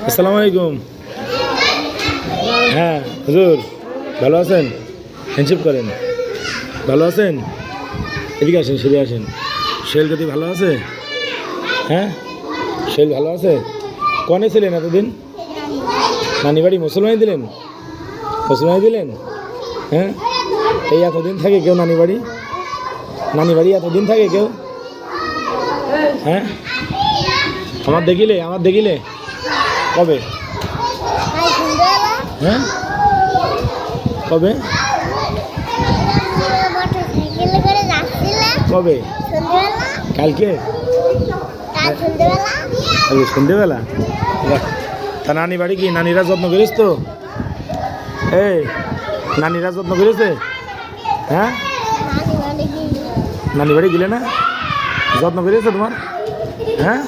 আসসালামু আলাইকুম। হ্যাঁ হুজুর, ভালো আছেন? হ্যান্ডশেক করেন। ভালো আছেন? এদিকে আসেন, সেদিকে আসেন। শৈল গতি ভালো আছে? হ্যাঁ, শৈল ভালো আছে? কনে ছিলেন এতদিন? নানি বাড়ি মুসলমানি দিলেন? মুসলমানি দিলেন? হ্যাঁ, এই এতদিন থাকে কেউ নানি বাড়ি? নানি বাড়ি এতদিন থাকে কেউ? হ্যাঁ, আমার দেখিলে কবে? হ্যাঁ, কবে কবে? কালকে সন্ধ্যেবেলা। তা নানি বাড়ি কি নানিরা যত্ন করিস তো? এই নানিরা যত্ন করেছে? হ্যাঁ, নানি বাড়ি গেলে না যত্ন করেছে তোমার? হ্যাঁ।